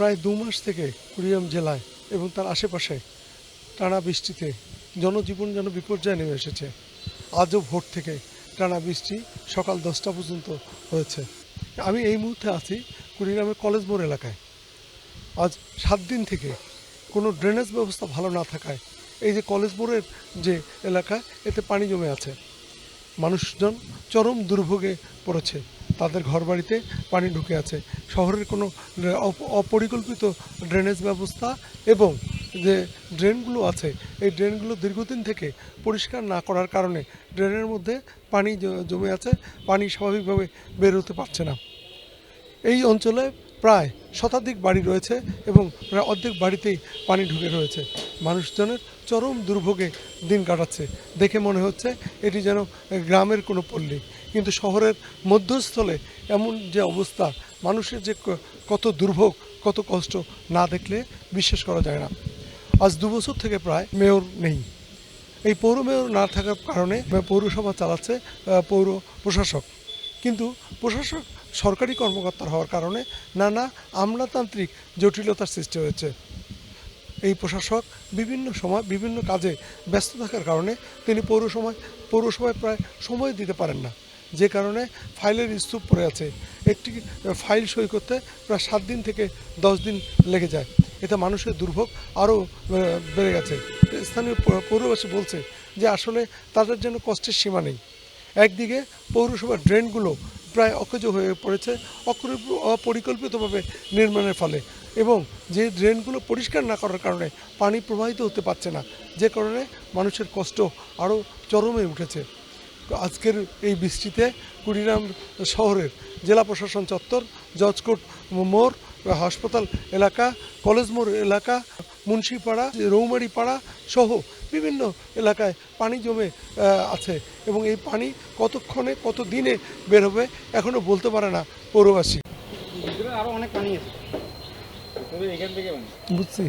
প্রায় 2 মাস থেকে কুড়িগ্রাম জেলায় এবং তার আশেপাশে টানা বৃষ্টিতে জনজীবন যেন বিপর্যয় নেমে এসেছে। আজও ভোর থেকে টানা বৃষ্টি সকাল 10টা পর্যন্ত হয়েছে। আমি এই মুহূর্তে আছি কুড়িগ্রামের কলেজ মোড় এলাকায়। আজ 7 দিন থেকে কোনো ড্রেনেজ ব্যবস্থা ভালো না থাকায় এই যে কলেজ মোড়ের যে এলাকা, এতে পানি জমে আছে। মানুষজন চরম দুর্ভোগে পড়েছে, তাদের ঘরবাড়িতে পানি ঢুকে আছে। শহরের কোনো অপরিকল্পিত ড্রেনেজ ব্যবস্থা এবং যে ড্রেনগুলো আছে, এই ড্রেনগুলো দীর্ঘদিন থেকে পরিষ্কার না করার কারণে ড্রেনের মধ্যে পানি জমে আছে, পানি স্বাভাবিকভাবে বের হতে পারছে না। এই অঞ্চলে প্রায় শতাধিক বাড়ি রয়েছে এবং প্রায় অর্ধেক বাড়িতেই পানি ঢুকে রয়েছে। মানুষজনের চরম দুর্ভোগে দিন কাটাচ্ছে। দেখে মনে হচ্ছে এটি যেন গ্রামের কোনো পল্লী, কিন্তু শহরের মধ্যস্থলে এমন যে অবস্থা, মানুষের যে কত দুর্ভোগ, কত কষ্ট না দেখলে বিশ্বাস করা যায় না। আজ 2 বছর থেকে প্রায় মেয়র নেই। এই পৌর মেয়র না থাকার কারণে পৌরসভা চালাচ্ছে পৌর প্রশাসক, কিন্তু প্রশাসক সরকারি কর্মকর্তা হওয়ার কারণে নানা আমলাতান্ত্রিক জটিলতার সৃষ্টি হয়েছে। এই প্রশাসক বিভিন্ন সময় বিভিন্ন কাজে ব্যস্ত থাকার কারণে তিনি পৌরসভায় প্রায় সময় দিতে পারেন না, যে কারণে ফাইলের স্তূপ পড়ে আছে। একটি ফাইল সই করতে প্রায় 7 দিন থেকে 10 দিন লেগে যায়। এতে মানুষের দুর্ভোগ আরও বেড়ে গেছে। স্থানীয় পৌরবাসী বলছে যে আসলে তাদের যেন কষ্টের সীমা নেই। একদিকে পৌরসভার ড্রেনগুলো প্রায় অকেজো হয়ে পড়েছে অপরিকল্পিতভাবে নির্মাণের ফলে, এবং যে ড্রেনগুলো পরিষ্কার না করার কারণে পানি প্রবাহিত হতে পারছে না, যে কারণে মানুষের কষ্ট আরও চরমে উঠেছে। আজকের এই বৃষ্টিতে কুড়িগ্রাম শহরের জেলা প্রশাসন চত্বর, জজকোর্ট মোড়, হাসপাতাল এলাকা, কলেজ মোড় এলাকা, মুন্সিপাড়া, রৌমারীপাড়া সহ বিভিন্ন এলাকায় পানি জমে আছে, এবং এই পানি কতক্ষণে কত দিনে বের হবে এখনও বলতে পারে না পৌরবাসী। আরো অনেক পানি আছে, এখান থেকে বুঝছি।